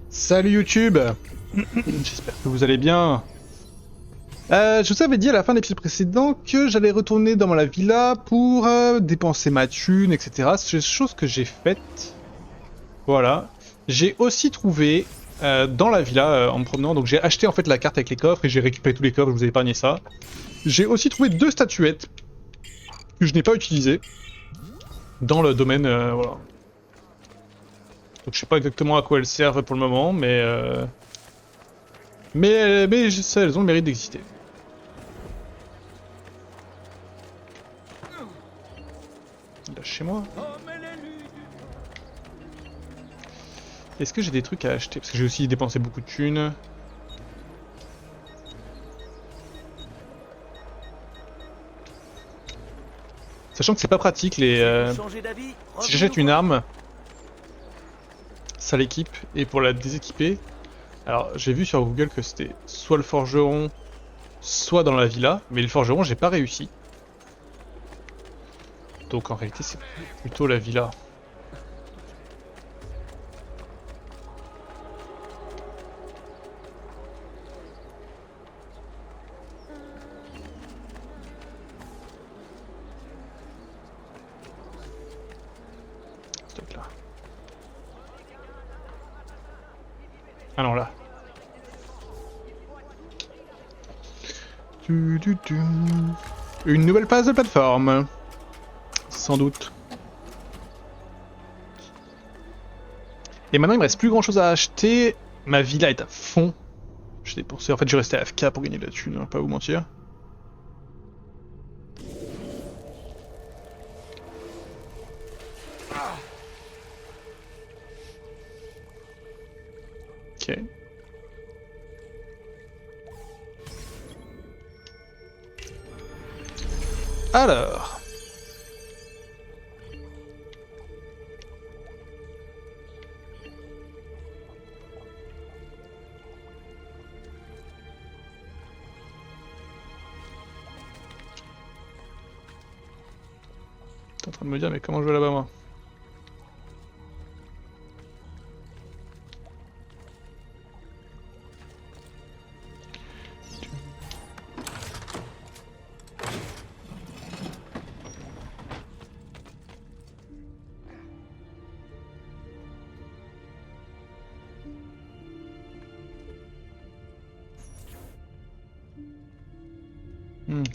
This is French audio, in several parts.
Salut YouTube. J'espère que vous allez bien. Je vous avais dit à la fin de l'épisode précédent que j'allais retourner dans la villa pour dépenser ma thune, etc. C'est chose que j'ai faite. Voilà. J'ai aussi trouvé dans la villa en me promenant, donc j'ai acheté en fait la carte avec les coffres et j'ai récupéré tous les coffres, je vous ai épargné ça. J'ai aussi trouvé deux statuettes que je n'ai pas utilisées dans le domaine, voilà. Donc je sais pas exactement à quoi elles servent pour le moment, mais elles ont le mérite d'exister. Lâchez-moi. Est-ce que j'ai des trucs à acheter? Parce que j'ai aussi dépensé beaucoup de thunes. Sachant que c'est pas pratique les. Si j'achète une arme, ça l'équipe, et pour la déséquiper. Alors j'ai vu sur Google que c'était soit le forgeron, soit dans la villa, mais le forgeron j'ai pas réussi. Donc en réalité c'est plutôt la villa. Ce truc là. Ah non là. Une nouvelle phase de plateforme. Sans doute. Et maintenant il me reste plus grand chose à acheter. Ma villa est à fond. J'ai dépensé. En fait je restais AFK pour gagner de la thune, on va pas vous mentir. Ok. Alors. T'es en train de me dire mais comment je vais là-bas moi?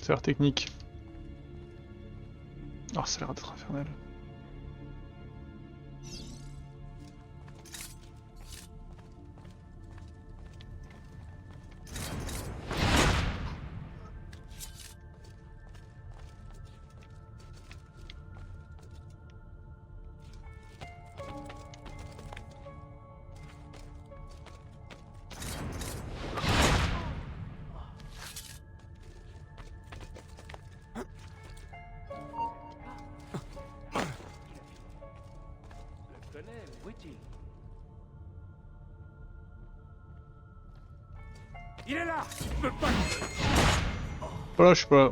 Ça a l'air technique. Oh, ça a l'air d'être infernal. Il est là. Tu peux pas. Voilà, je sais pas.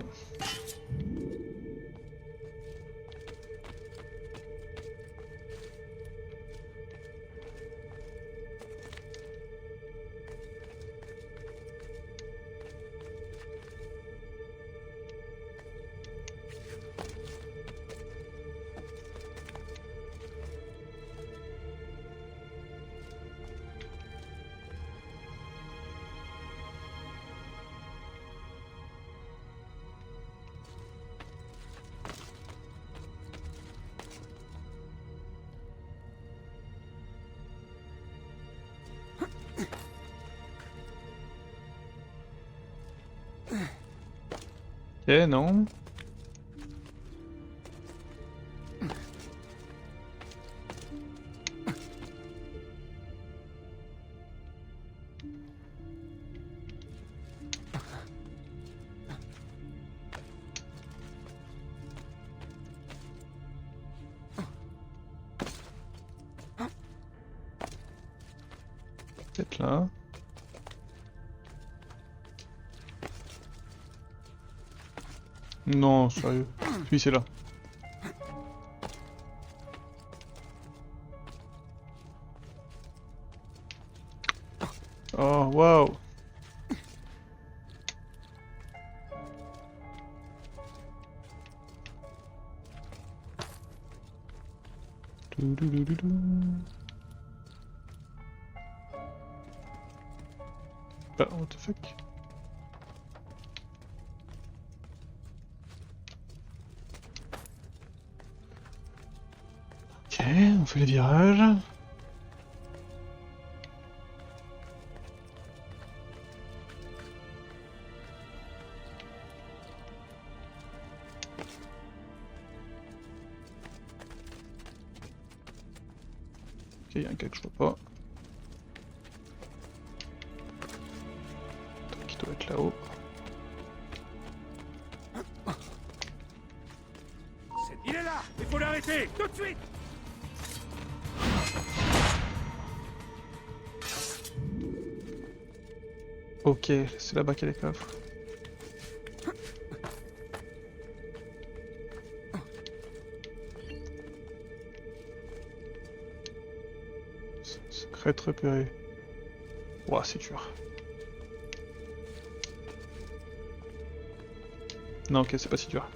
Ok, non. Peut-être là. Non, sérieux. Lui, c'est là. Oh, waouh. Bah, what the fuck? Ok, on fait les virages. Ok, il y a un gars que je vois pas. Qui doit être là-haut. Il est là! Il faut l'arrêter! Tout de suite! Ok, c'est là-bas qu'il y a les coffres. Secret repéré. Ouah, c'est dur. Non, ok, c'est pas si dur.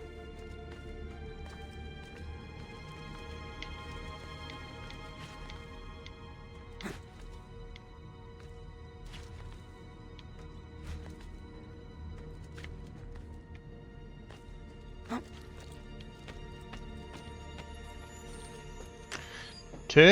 Ok.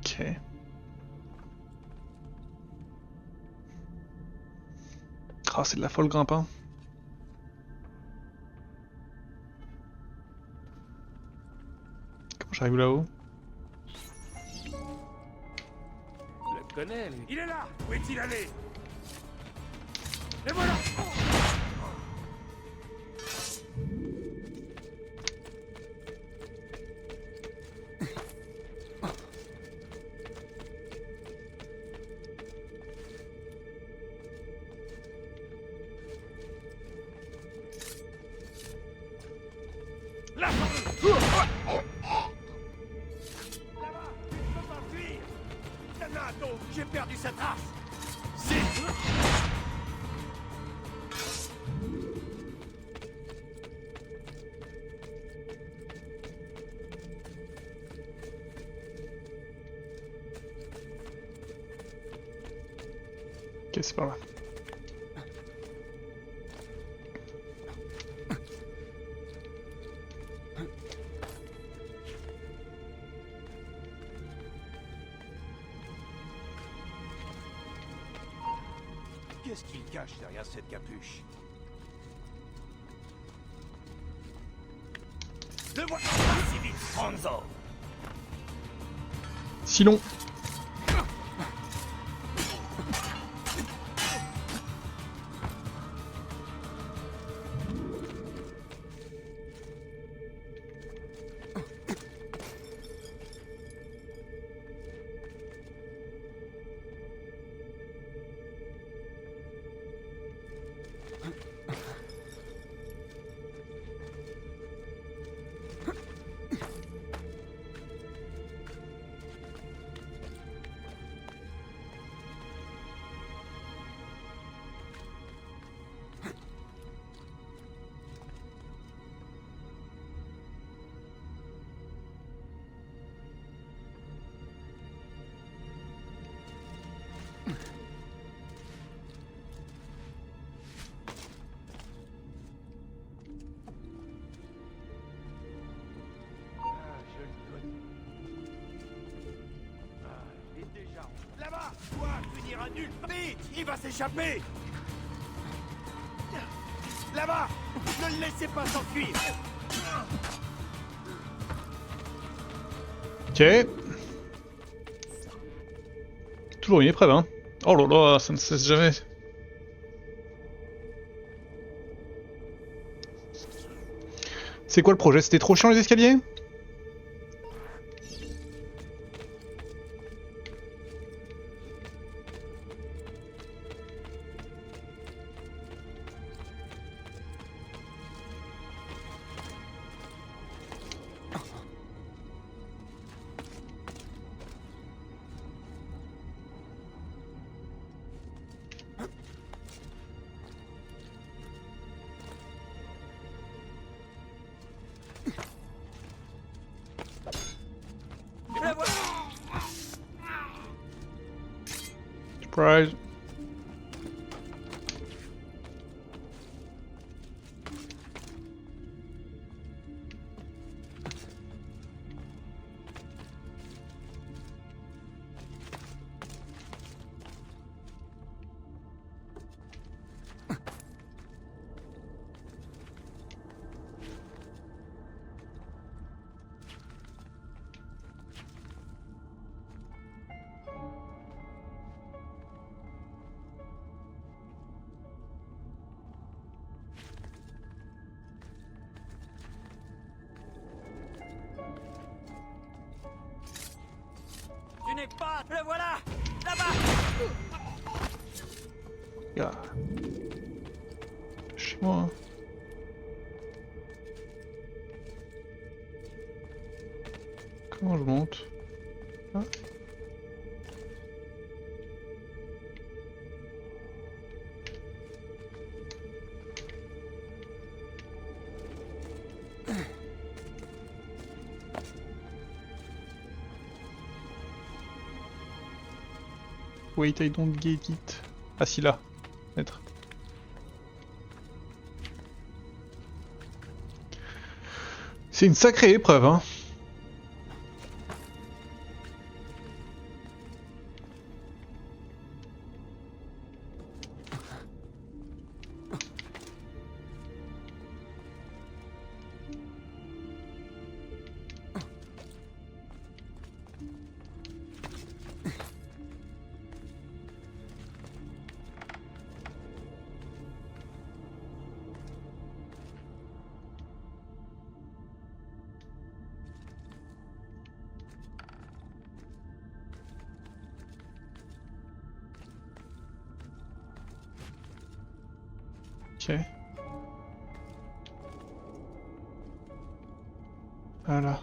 Ok. Ah, c'est de la folle grimpe, hein. Comment j'arrive là-haut? Je le connais, lui. Il est là! Où est-il allé? Et voilà! Là! Là-bas! Je peux pas fuir! Nanato! J'ai perdu sa trace! Si! Ok, c'est par là. Qu'est-ce qu'il cache derrière cette capuche? Le voilà! Si vite, Franzo! Si long. Là-bas! Toi, tu n'iras nulle part! Vite! Il va s'échapper! Là-bas! Ne le laissez pas s'enfuir! Ok. Toujours une épreuve, hein. Oh là là, ça ne cesse jamais. C'est quoi le projet? C'était trop chiant les escaliers? Surprise. Tu n'es pas... Le voilà. Là-bas. Gars. Chez moi. Hein. Comment je monte? Ah. Wait, I don't get it. Ah si là, être. C'est une sacrée épreuve, hein. Ok. Voilà.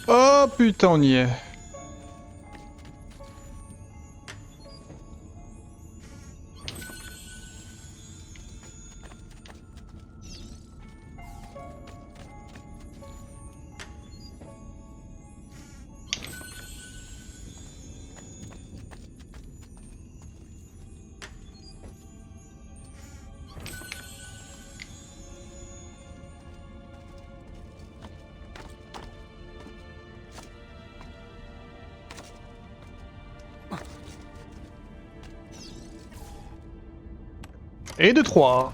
Oh putain, on y est. Et de 3.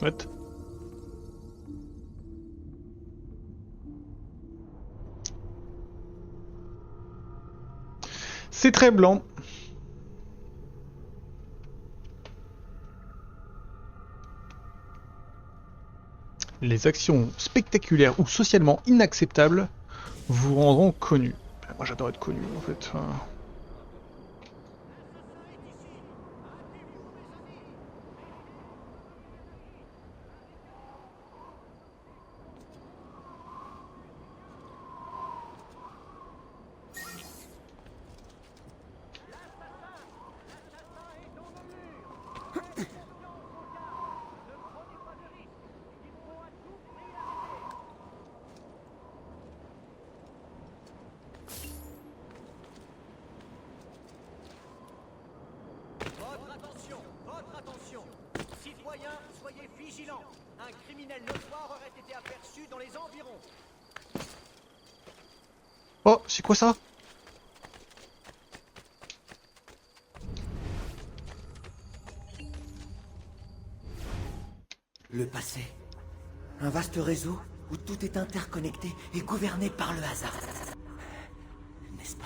What? C'est très blanc. Les actions spectaculaires ou socialement inacceptables vous rendront connu. Moi j'adore être connu en fait. Votre attention. Citoyens, soyez vigilants. Un criminel notoire aurait été aperçu dans les environs. Oh, c'est quoi ça? Le passé. Un vaste réseau où tout est interconnecté et gouverné par le hasard. N'est-ce pas?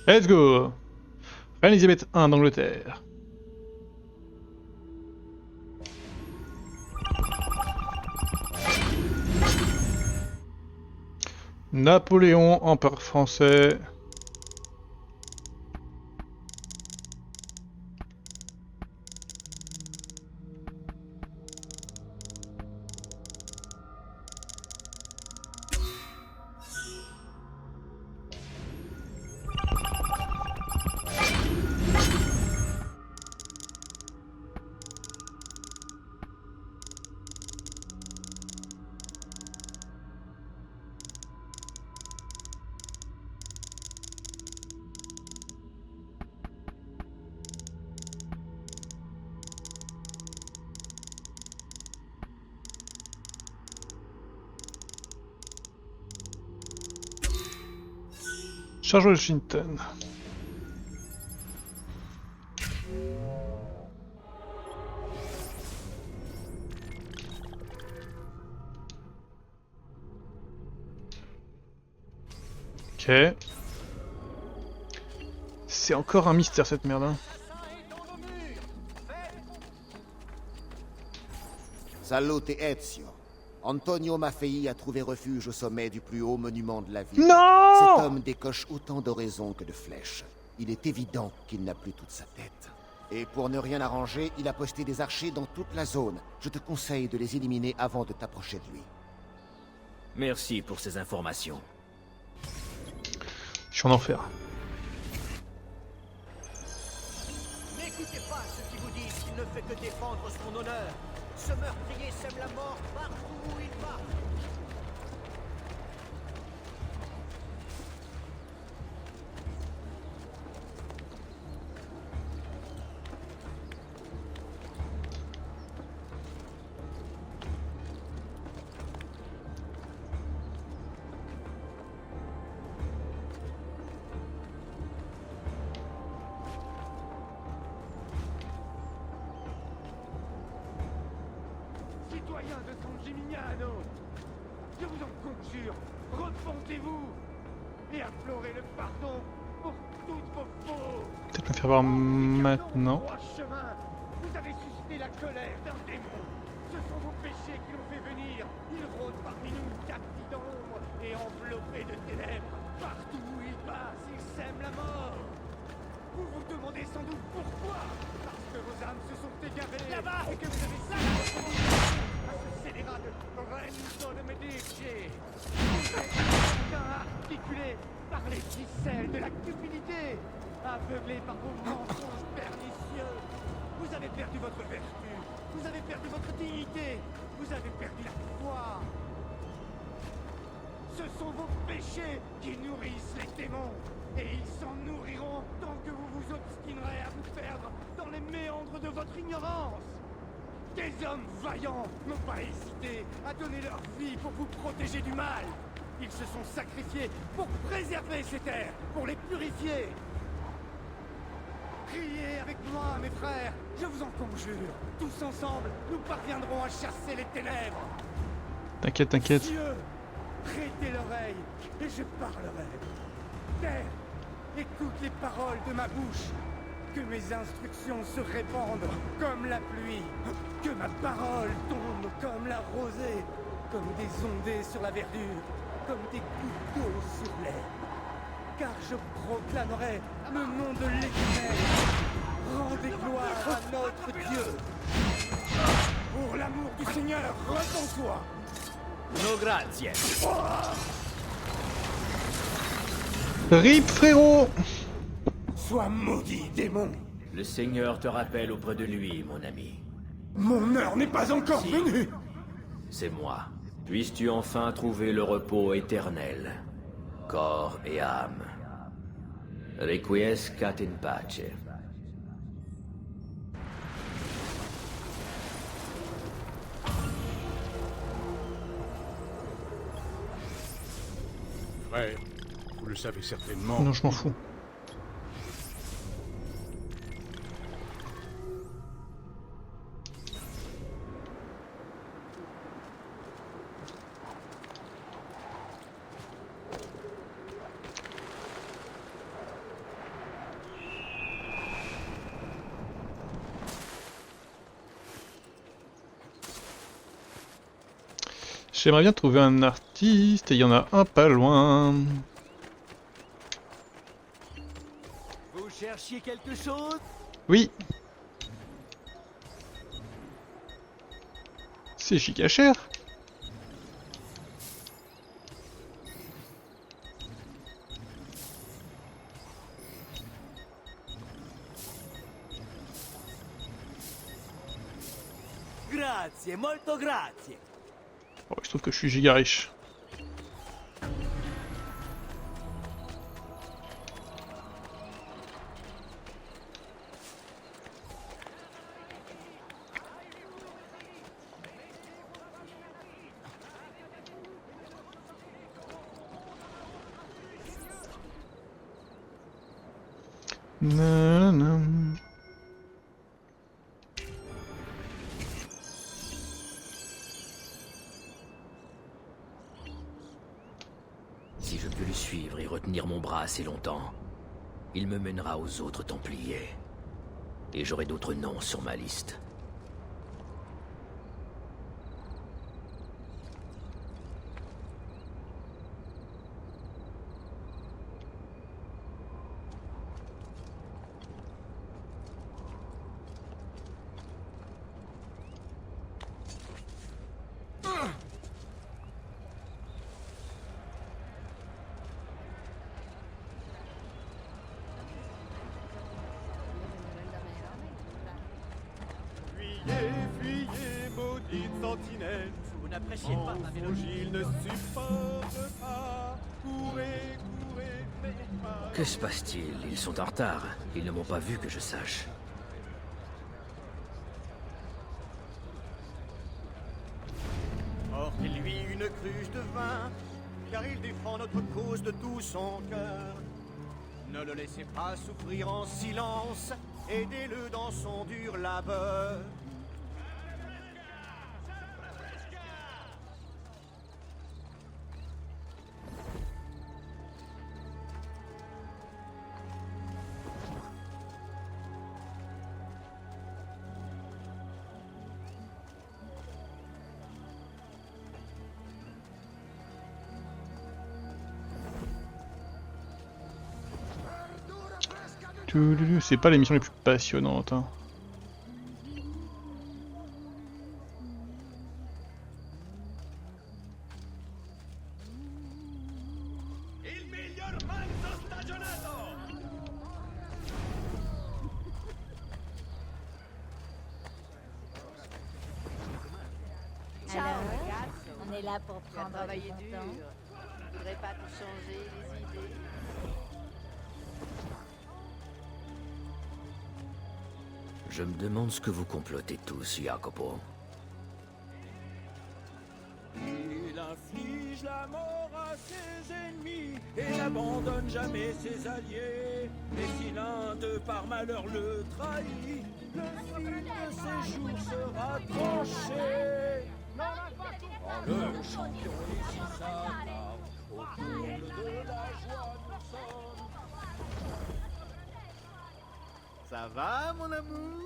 Let's go. Reine Elisabeth I d'Angleterre. Napoléon, empereur français. Charge Washington. Ok. C'est encore un mystère cette merde. Hein. Salute Ezio. Antonio Maffei a trouvé refuge au sommet du plus haut monument de la ville. Non! Cet homme décoche autant d'oraisons que de flèches. Il est évident qu'il n'a plus toute sa tête. Et pour ne rien arranger, il a posté des archers dans toute la zone. Je te conseille de les éliminer avant de t'approcher de lui. Merci pour ces informations. Je suis en enfer. N'écoutez pas ceux qui vous disent qu'il ne fait que défendre son honneur. Ce meurtrier sème la mort partout où il va. Citoyens de San Gimignano, je vous en conjure, repentez-vous et implorez le pardon pour toutes vos fautes. Peut-être me faire voir maintenant. Droit chemin, vous avez suscité la colère d'un démon. Ce sont vos péchés qui l'ont fait venir. Il rôde parmi nous, captif dans l'ombre et enveloppé de ténèbres. Partout où il passe, il sème la mort. Vous vous demandez sans doute pourquoi. Parce que vos âmes se sont égarées et que vous avez à ce scélérat de Lorenzo de Medici. Vous êtes articulé par les ficelles de la cupidité, aveuglé par vos mensonges pernicieux. Vous avez perdu votre vertu, vous avez perdu votre dignité, vous avez perdu la foi. Ce sont vos péchés qui nourrissent les démons. Et ils s'en nourriront tant que vous vous obstinerez à vous perdre dans les méandres de votre ignorance. Des hommes vaillants n'ont pas hésité à donner leur vie pour vous protéger du mal. Ils se sont sacrifiés pour préserver ces terres, pour les purifier. Criez avec moi, mes frères, je vous en conjure. Tous ensemble, nous parviendrons à chasser les ténèbres. T'inquiète, t'inquiète. Dieu, prêtez l'oreille et je parlerai. Terre, écoute les paroles de ma bouche. Que mes instructions se répandent comme la pluie. Que ma parole tombe comme la rosée. Comme des ondées sur la verdure. Comme des gouttes d'eau sur l'herbe. Car je proclamerai le nom de l'Éternel. Rendez gloire à notre Dieu. Pour l'amour du Seigneur, repens-toi. No grazie. RIP frérot! Sois maudit, démon. Le Seigneur te rappelle auprès de lui, mon ami. Mon heure n'est pas encore Si. venue. C'est moi. Puisses-tu enfin trouver le repos éternel, corps et âme. Requiescat in pace. Frère, vous le savez certainement. Non, je m'en fous. J'aimerais bien trouver un artiste, et il y en a un pas loin. Vous cherchiez quelque chose? Oui. C'est giga cher. Grazie, molto grazie. Oh, je trouve que je suis giga riche. Nanana. Si je peux le suivre et retenir mon bras assez longtemps, il me mènera aux autres Templiers. Et j'aurai d'autres noms sur ma liste. Fuyez, fuyez, maudite sentinelle. Vous n'appréciez pas ma mélodie. Il ne supporte pas. Courez, courez, mais pas. Que se passe-t-il? Ils sont en retard. Ils ne m'ont pas vu que je sache. Portez-lui une cruche de vin, car il défend notre cause de tout son cœur. Ne le laissez pas souffrir en silence, aidez-le dans son dur labeur. C'est pas l'émission les plus passionnantes. Hein. Il miglior manzo stagionato. Alors, on est là pour Tu as prendre travaillé du dur. temps. Tu voudrais pas tout changer, les idées? Je me demande ce que vous complotez tous, Jacopo. Il inflige la mort à ses ennemis et n'abandonne jamais ses alliés. Et si l'un d'eux par malheur le trahit, le fil de ses jours sera tranché. Quand le champion ici s'attarde au comble de la joie nous sommes. Ça va, mon amour?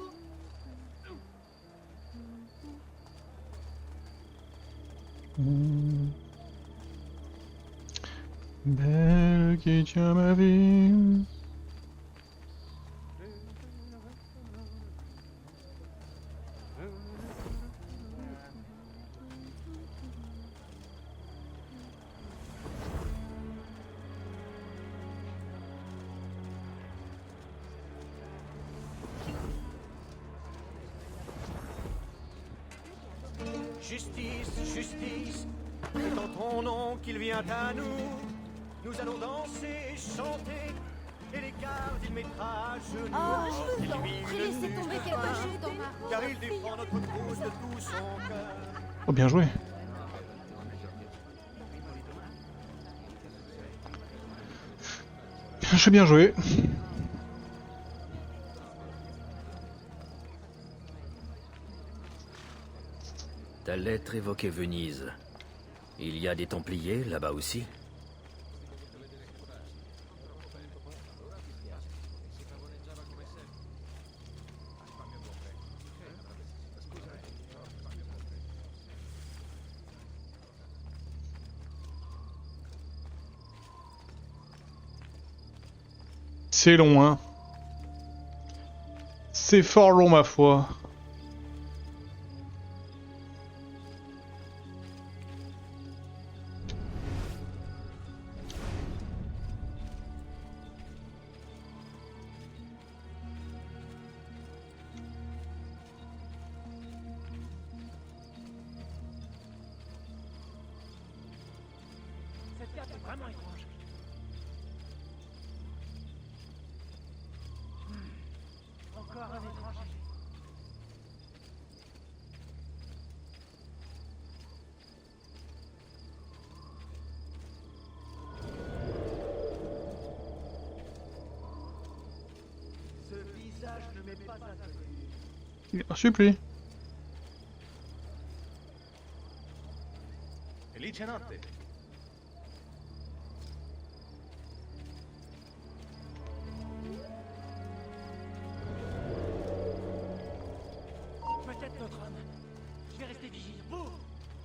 Belle qui tient ma vie. Justice, justice, c'est en ton nom qu'il vient à nous. Nous allons danser et chanter, et les gardes il mettra à genoux. Oh, je vous en Portez-lui prie, une laissez nuque tomber de quelque vin, chose dans ma robe. car il défend notre cause de tout son cœur. Oh, bien joué. J'ai bien joué. Ta lettre évoquait Venise. Il y a des Templiers là-bas aussi? C'est long, hein. C'est fort long, ma foi. Cette carte est vraiment étrange. Encore un étranger. Ce visage ne m'est pas inconnu. Un supplie. Felice notte. Peut-être notre homme. Je vais rester vigilant. Vous,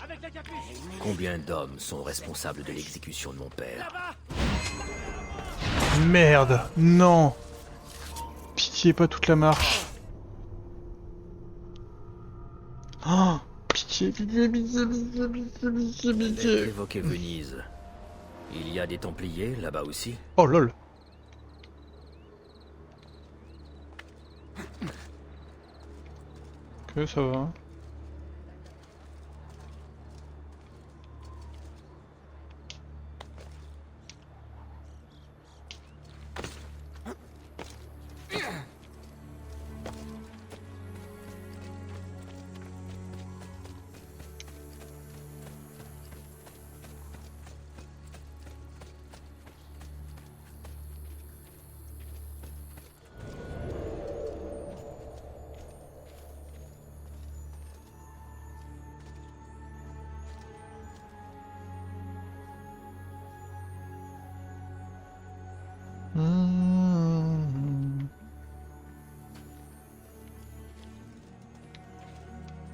avec la capuche. Combien d'hommes sont responsables de l'exécution de mon père? Là-bas. Merde, non. Pitié, pas toute la marche. Oh, pitié, pitié, pitié, pitié, pitié, pitié, pitié. Évoquez Venise. Il y a des Templiers là-bas aussi? Oh lol. Ok, ça va.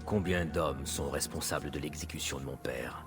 Combien d'hommes sont responsables de l'exécution de mon père?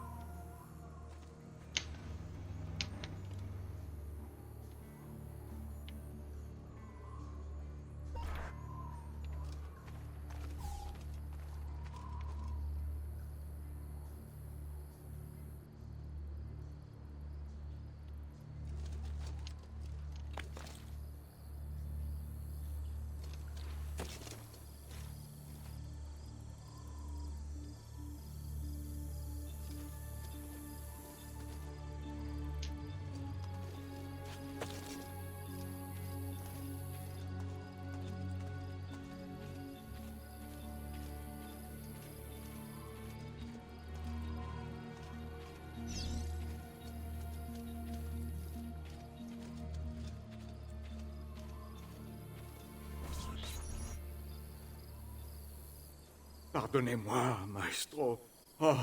Pardonnez-moi, maestro. Oh,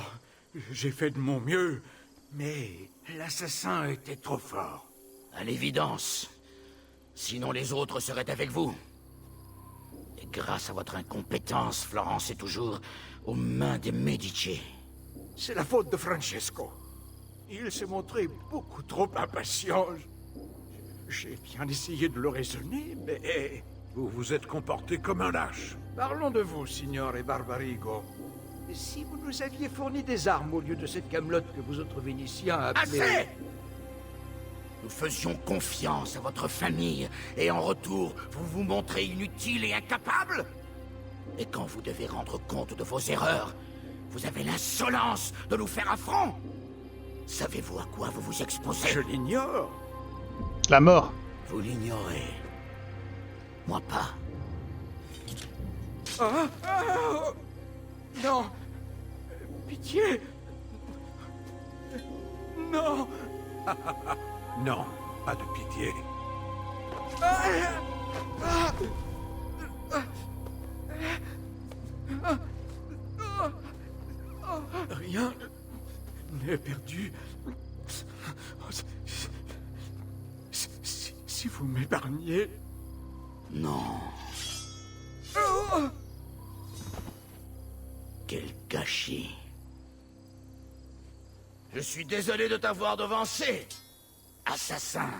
j'ai fait de mon mieux, mais l'assassin était trop fort. À l'évidence. Sinon les autres seraient avec vous. Et grâce à votre incompétence, Florence est toujours aux mains des Medici. C'est la faute de Francesco. Il s'est montré beaucoup trop impatient. J'ai bien essayé de le raisonner, mais... Vous vous êtes comporté comme un lâche. Parlons de vous, signore Barbarigo. Et si vous nous aviez fourni des armes au lieu de cette camelote que vous autres Vénitiens appelez... Assez! Nous faisions confiance à votre famille, et en retour, vous vous montrez inutile et incapable? Et quand vous devez rendre compte de vos erreurs, vous avez l'insolence de nous faire affront? Savez-vous à quoi vous vous exposez? Je l'ignore. La mort. Vous l'ignorez. Moi pas. Ah, ah, non. Pitié. Non. Non, pas de pitié. Rien n'est perdu. Si vous m'épargnez... Non. Quel gâchis. Je suis désolé de t'avoir devancé, assassin.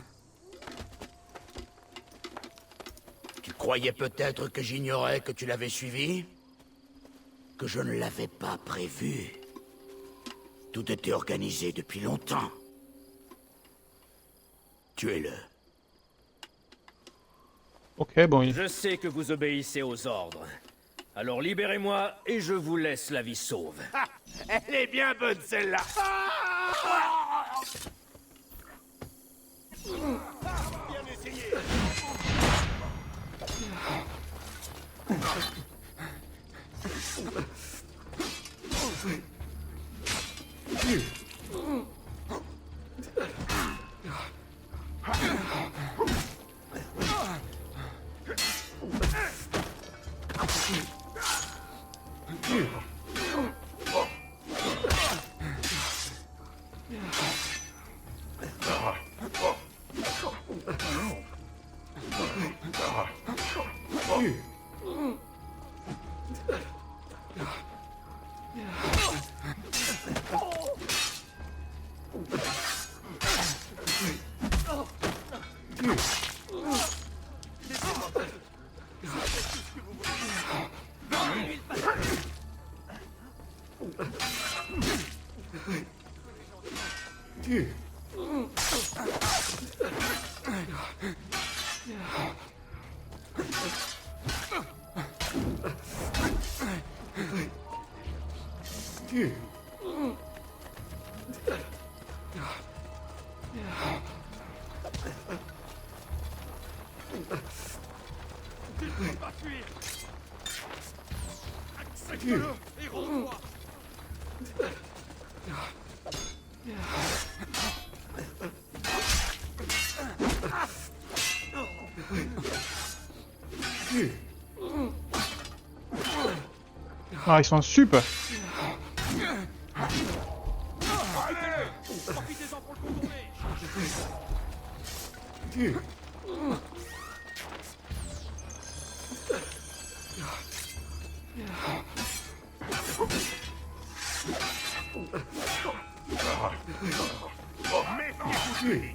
croyais peut-être que j'ignorais que tu l'avais suivi? Que je ne l'avais pas prévu? Tout était organisé depuis longtemps. Tuez-le. Ok, bon, il... Je sais que vous obéissez aux ordres. Alors libérez-moi et je vous laisse la vie sauve. Elle est bien bonne celle-là. Bien essayé. Ah, ils sont super. Profitez-en pour le contourner. Méfiez-vous,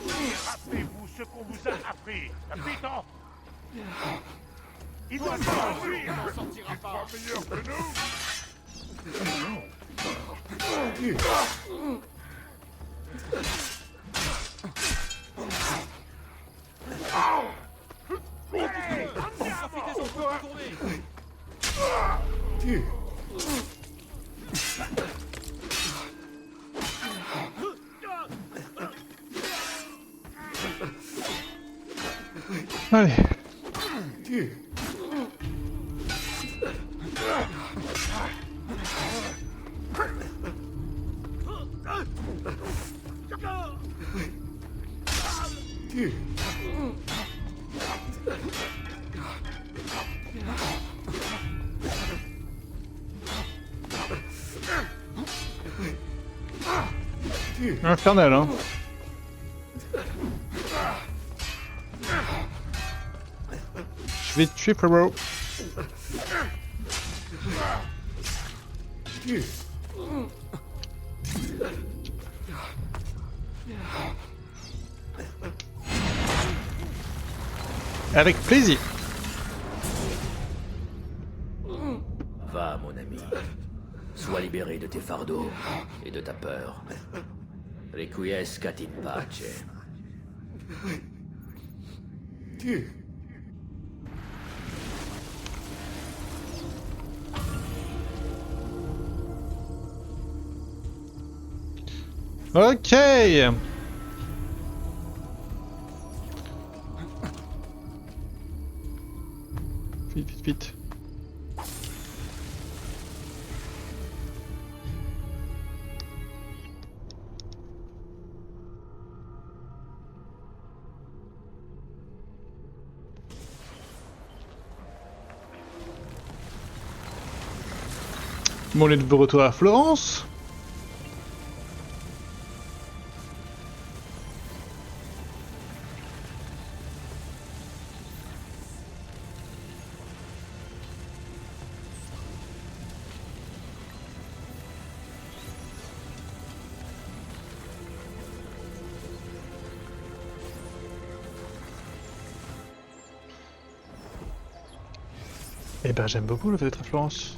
et rappelez-vous ce qu'on vous a appris. Capitaine, il doit s'enfuir, il n'en sortira pas. Meilleur que nous. Profitez-en pour contourner. Allez. Infernal, hein. Je vais te tuer, frérot. Avec plaisir. Va, mon ami. Sois libéré de tes fardeaux et de ta peur. Requiescat in pace. Ok. Vite, vite, vite. Bon, on est de retour à Florence. Eh ben j'aime beaucoup le fait d'être à Florence.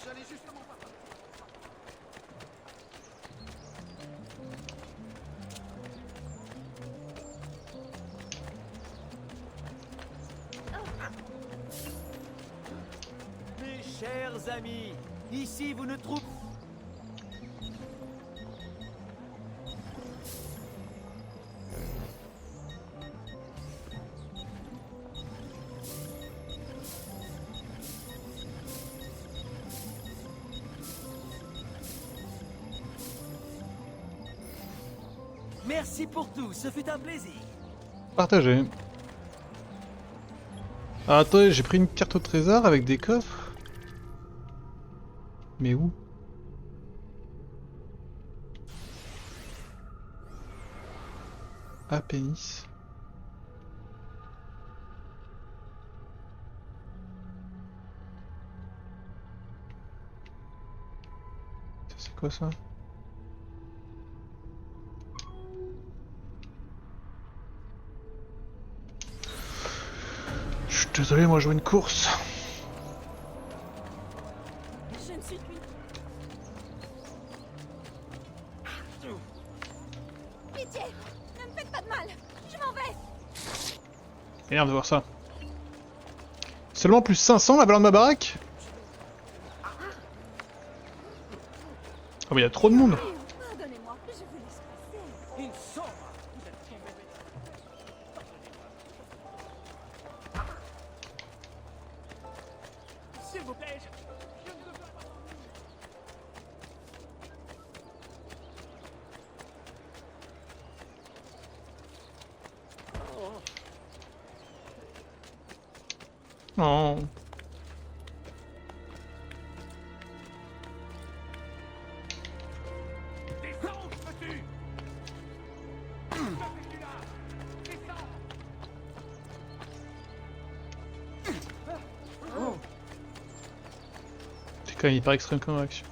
J'allais justement pas. Mes chers amis, ici vous ne trouvez... Merci pour tout, ce fut un plaisir. Partagé. Ah, attendez, j'ai pris une carte au trésor avec des coffres. Mais où? Ah, pénis. C'est quoi ça? Je suis désolé, moi je joue une course. Je ne suis plus. Pitié, ne me faites pas de mal. Je m'en vais. Merde de voir ça. Seulement plus 500 la valeur de ma baraque? Oh mais il y a trop de monde. Pardonnez-moi, je vous laisse passer. Une sombre. Vous êtes tombé. S'il vous plaît, je ne veux pas... Non. Descends, peux-tu? Que fais-tu là? Descends. C'est quand même hyper extrême comme réaction.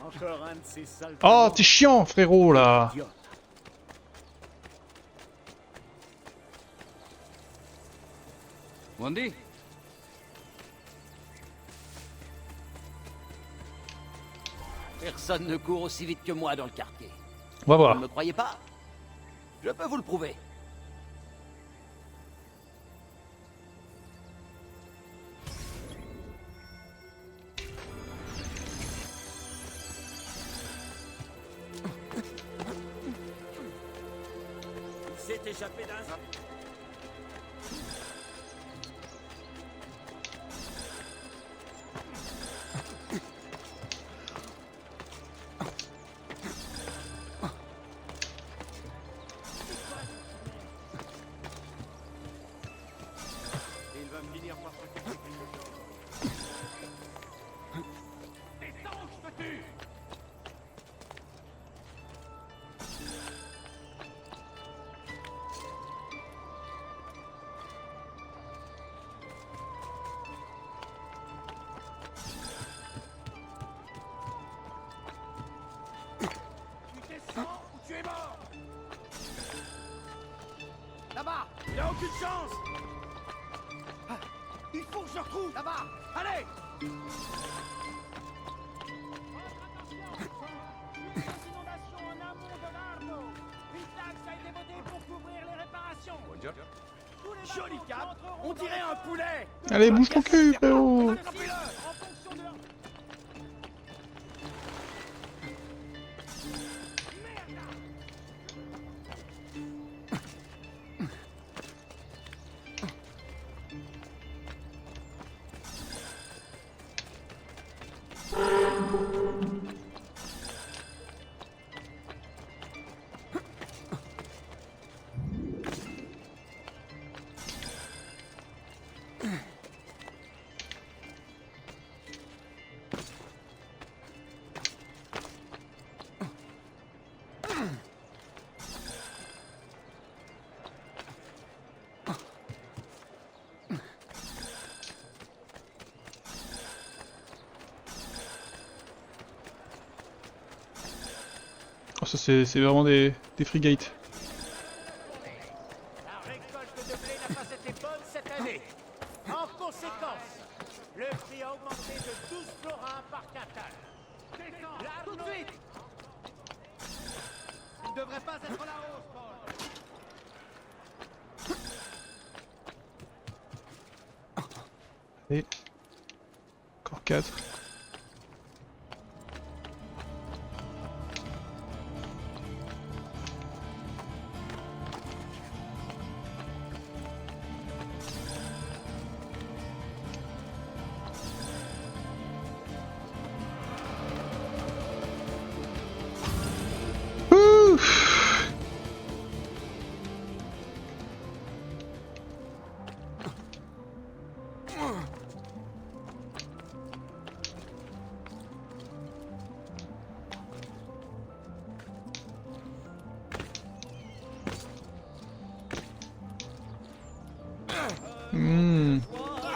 Encore un de ces sales... Oh, t'es chiant, frérot, là. idiotes. Wendy? Personne ne court aussi vite que moi dans le quartier. On va Vous voir. ne me croyez pas? Je peux vous le prouver. Il s'est échappé d'un... Il va finir par se casser quelque chose. Descends, peux-tu? Tu descends ou tu es mort? Là-bas, il n'y a aucune chance. Ah, il faut que je retrouve. Là-bas, allez. Inondation en amont de l'Arno. Une taxe a été votée pour couvrir les réparations. Tous les Joli bateaux cap. entreront On dans dirait le un port. poulet. Allez, bouge ton cul, frérot. Attrapez-le. En fonction de leur... Ça c'est vraiment des frigates. La récolte de blé n'a pas été bonne cette année. En conséquence, le prix a augmenté de 12 florins par quintal. Descends, tout de suite. Il ne devrait pas être la hausse, Paul. Et encore 4.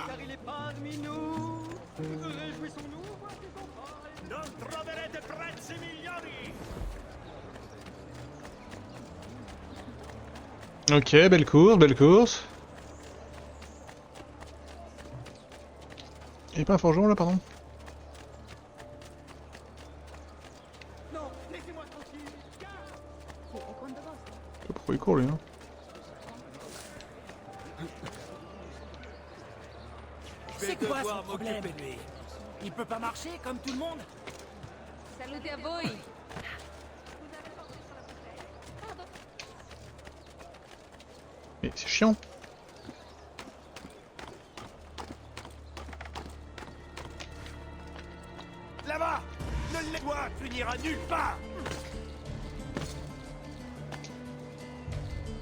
Car il est parmi nous. Réjouissons-nous, voici son prime. Non troverete prezzi migliori. Ok, belle course, belle course. Il n'y a pas un forgeron là, pardon? Non, laissez-moi tranquille. Je sais pas pourquoi il court lui, hein. C'est quoi son problème? Il peut pas marcher comme tout le monde? Salute a voi. Mais c'est chiant. Là-bas, le doigt finira nulle part.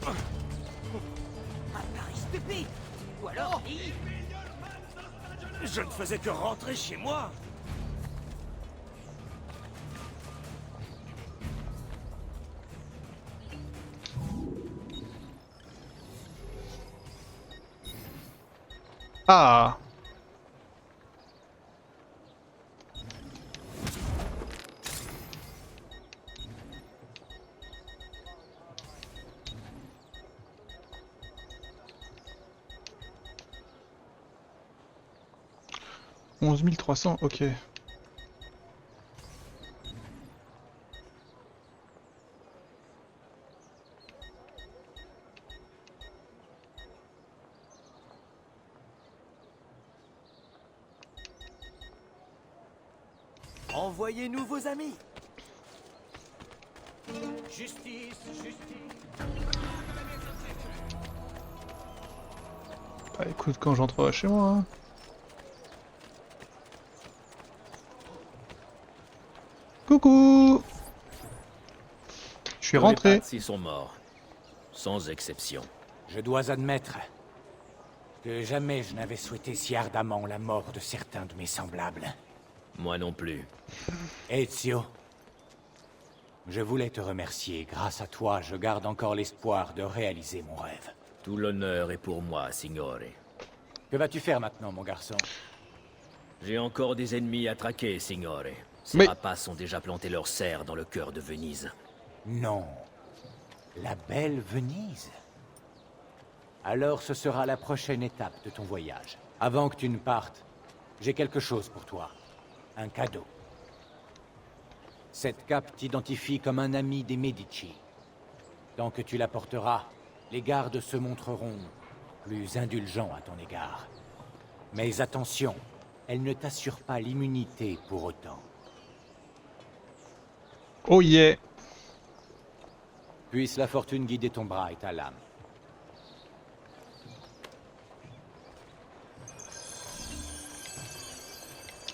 Un pari stupide. Ou alors Je ne faisais que rentrer chez moi. Ah. $11 300, ok. envoyez-nous vos amis. Justice, justice. Bah écoute, quand j'entrerai chez moi, hein. Coucou. Je suis rentré. Ils sont morts. Sans exception. Je dois admettre que jamais je n'avais souhaité si ardemment la mort de certains de mes semblables. Moi non plus. Ezio, je voulais te remercier. Grâce à toi, je garde encore l'espoir de réaliser mon rêve. Tout l'honneur est pour moi, signore. Que vas-tu faire maintenant, mon garçon? J'ai encore des ennemis à traquer, signore. Ces Mais... rapaces ont déjà planté leur serre dans le cœur de Venise. Non. La belle Venise. Alors ce sera la prochaine étape de ton voyage. Avant que tu ne partes, j'ai quelque chose pour toi. Un cadeau. Cette cape t'identifie comme un ami des Medici. Tant que tu la porteras, les gardes se montreront plus indulgents à ton égard. Mais attention, elle ne t'assure pas l'immunité pour autant. Oh yeah. Puisse la fortune guider ton bras et ta lame.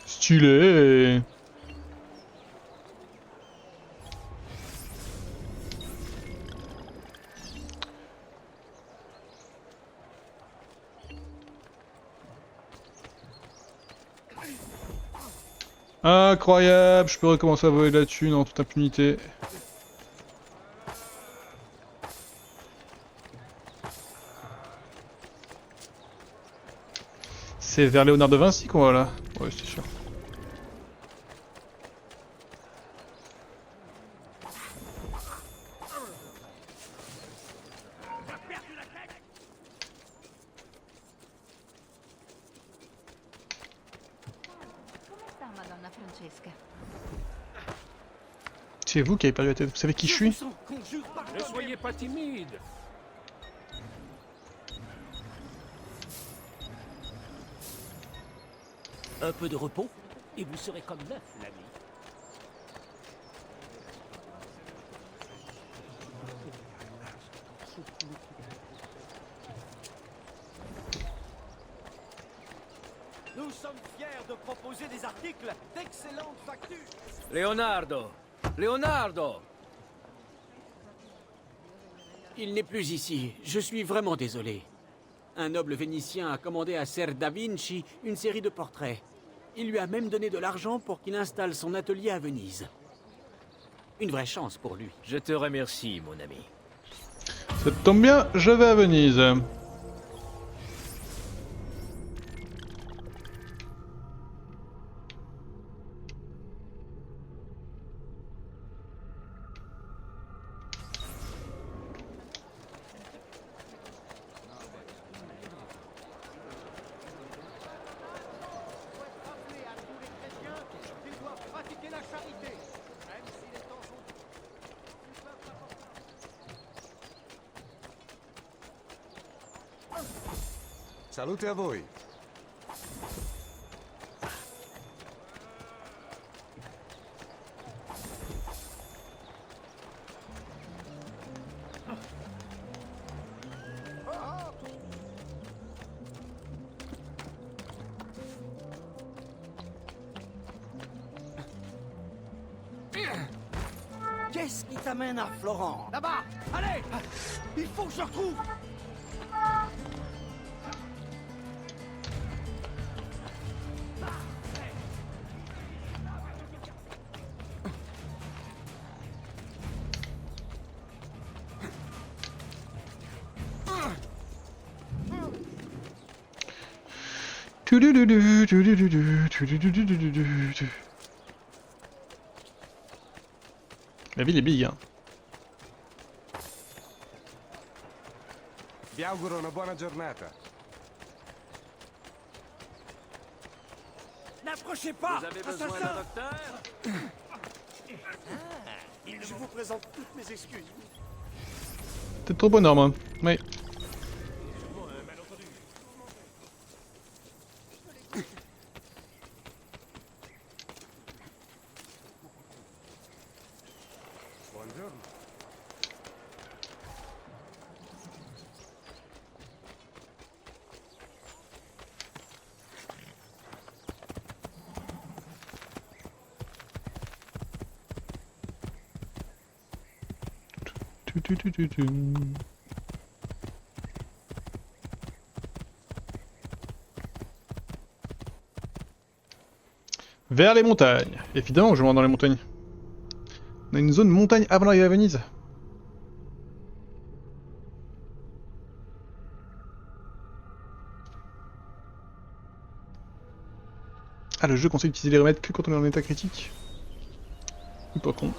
Stylé. Incroyable, je peux recommencer à voler de la thune en toute impunité. C'est vers Léonard de Vinci qu'on va là. Ouais, c'est sûr. presque. C'est vous qui avez perdu la tête. Vous savez qui je suis? Ne soyez pas timide. Un peu de repos, et vous serez comme neuf, l'ami. Nous sommes fiers de proposer des articles d'excellente facture. Leonardo! Leonardo! Il n'est plus ici. Je suis vraiment désolé. Un noble vénitien a commandé à Ser Da Vinci une série de portraits. Il lui a même donné de l'argent pour qu'il installe son atelier à Venise. Une vraie chance pour lui. Je te remercie, mon ami. Ça tombe bien, je vais à Venise. Salute a voi. Qu'est-ce qui t'amène à Florence? Là-bas! Allez! Il faut que je retrouve! La ville est big, hein. Vi auguro una buona giornata. N'approchez pas! Vous avez besoin assassin! d'un docteur? Je vous présente toutes mes excuses. T'es trop bonhomme, hein. Oui. Buongiorno. Vers les montagnes. Évidemment que je vais dans les montagnes. On a une zone montagne avant d'arriver à Venise. Ah, le jeu conseille d'utiliser les remèdes que quand on est en état critique. Ou pas con.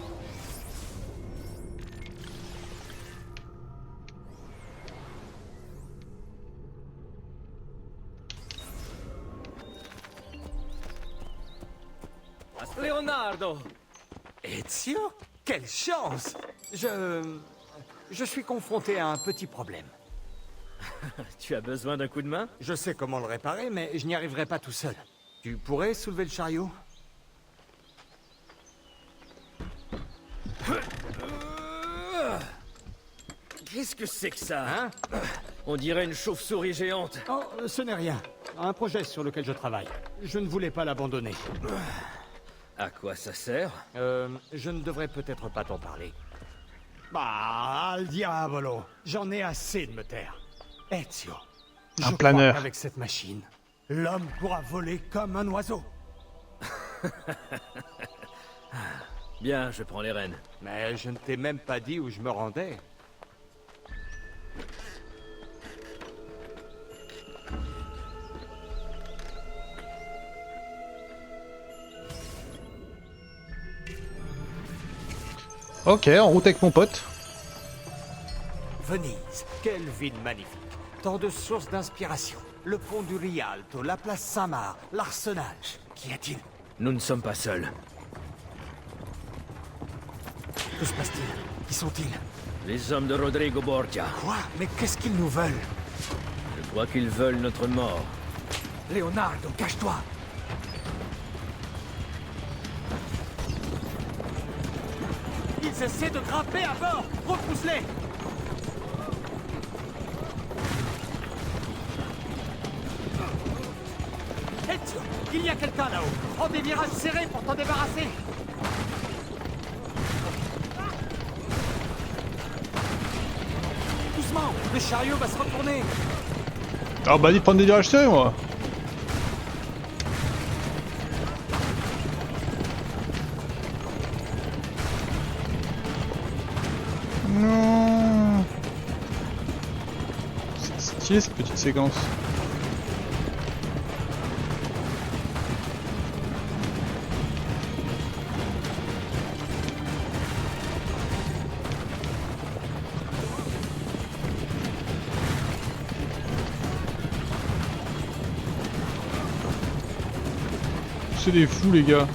Leonardo! Ezio? Quelle chance! Je suis confronté à un petit problème. Tu as besoin d'un coup de main? Je sais comment le réparer, mais je n'y arriverai pas tout seul. Tu pourrais soulever le chariot? Qu'est-ce que c'est que ça? Hein? On dirait une chauve-souris géante. Oh, ce n'est rien. Un projet sur lequel je travaille. Je ne voulais pas l'abandonner. À quoi ça sert? Je ne devrais peut-être pas t'en parler. Bah, al diavolo. J'en ai assez de me taire. Ezio. Un planeur. Avec cette machine, l'homme pourra voler comme un oiseau. Bien, je prends les rênes. Mais je ne t'ai même pas dit où je me rendais. Ok, en route avec mon pote. Venise, quelle ville magnifique. Tant de sources d'inspiration. Le pont du Rialto, la place Saint-Marc, l'arsenal. Qu'y a-t-il? Nous ne sommes pas seuls. Que se passe-t-il? Qui sont-ils? Les hommes de Rodrigo Borgia. Quoi? Mais qu'est-ce qu'ils nous veulent? Je crois qu'ils veulent notre mort. Leonardo, cache-toi! Ils essaient de grimper à bord! Repousse-les! Ezio, il y a quelqu'un là-haut! Prends des virages serrés pour t'en débarrasser! Doucement! Le chariot va se retourner! Ah bah dis de prendre des virages serrés moi. Non. C'est stylé cette petite séquence. C'est des fous les gars.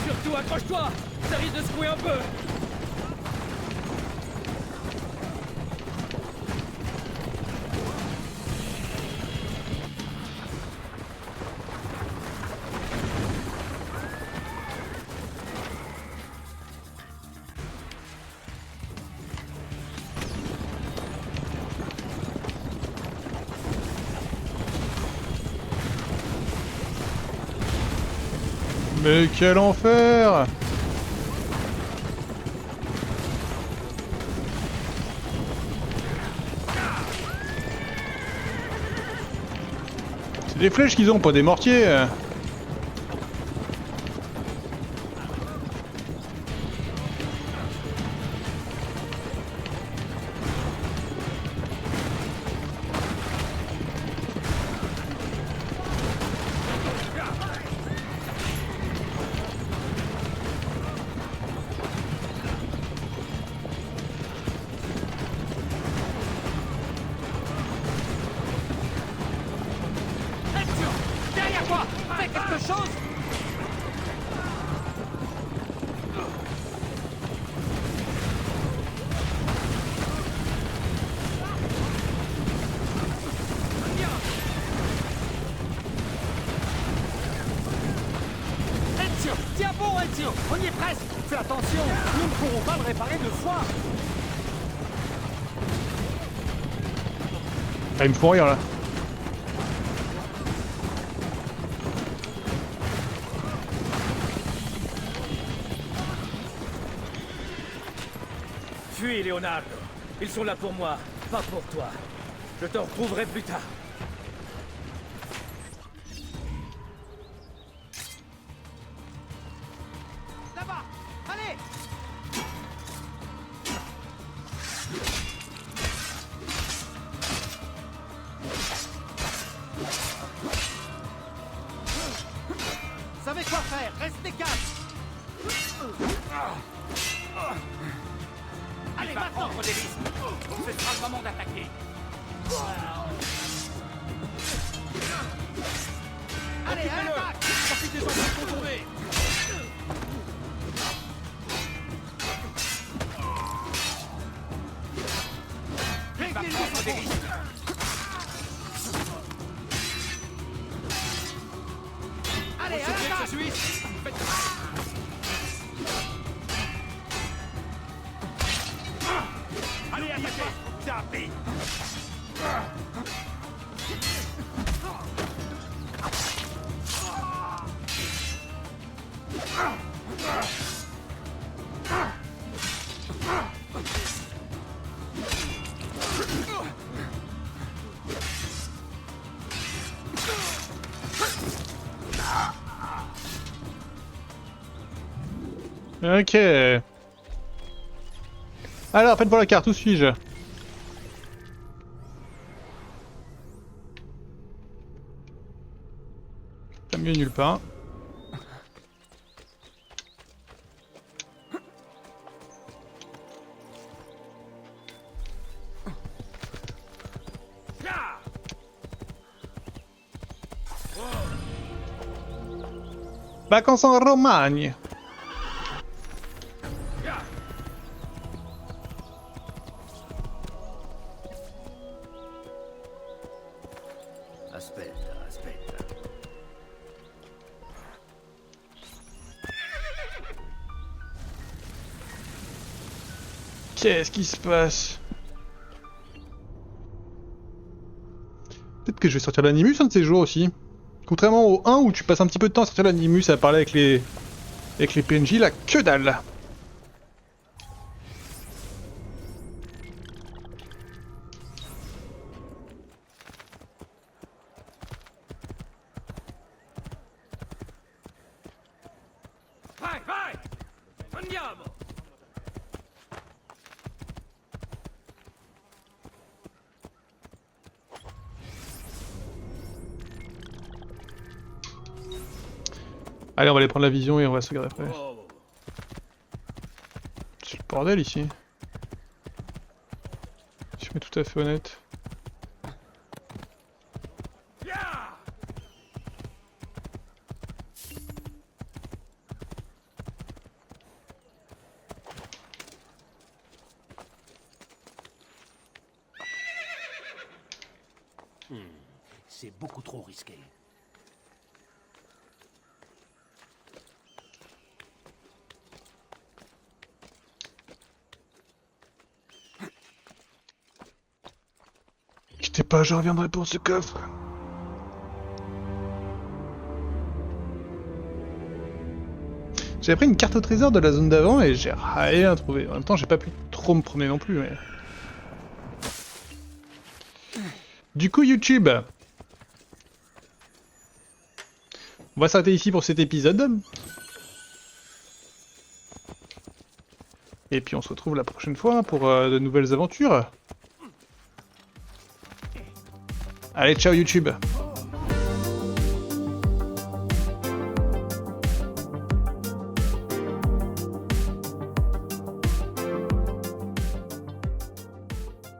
Surtout accroche-toi! Ça risque de secouer un peu! Mais quel enfer! C'est des flèches qu'ils ont, pas des mortiers! Derrière toi! Fais quelque chose! Ezio! Tiens bon, Ezio! On y est presque! Fais attention! Nous ne pourrons pas le réparer deux fois! Ah, ils me font rire là. Fuis, Leonardo. Ils sont là pour moi, pas pour toi. Je te retrouverai plus tard. Là-bas! Allez! Savez quoi faire? Restez calme! Allez, maintenant! Prendre des risques! Ce sera le moment d'attaquer! Allez, à l'attaque! Profitez-en pour contourner! Réglez-le prendre des risques! Allez, à l'attaque! Suisse! Allez, attaquez! Tapez! Ok. Alors, faites voir la carte, où suis-je? T'as mieux nulle part. Vacances en Romagne. Aspetta, aspetta. Qu'est-ce qui se passe? Peut-être que je vais sortir l'animus un de ces jours aussi. Contrairement au 1 où tu passes un petit peu de temps à sortir l'animus à parler avec les PNJ, là, que dalle. Vai, vai! Andiamo! Allez, on va aller prendre la vision et on va se regarder après. C'est le bordel ici. Si je suis tout à fait honnête. C'est beaucoup trop risqué. Quittez pas, je reviendrai pour ce coffre. J'avais pris une carte au trésor de la zone d'avant et j'ai rien trouvé. En même temps, j'ai pas pu trop me promener non plus, mais... Du coup, YouTube, on va s'arrêter ici pour cet épisode. Et puis on se retrouve la prochaine fois pour de nouvelles aventures. Allez, ciao YouTube.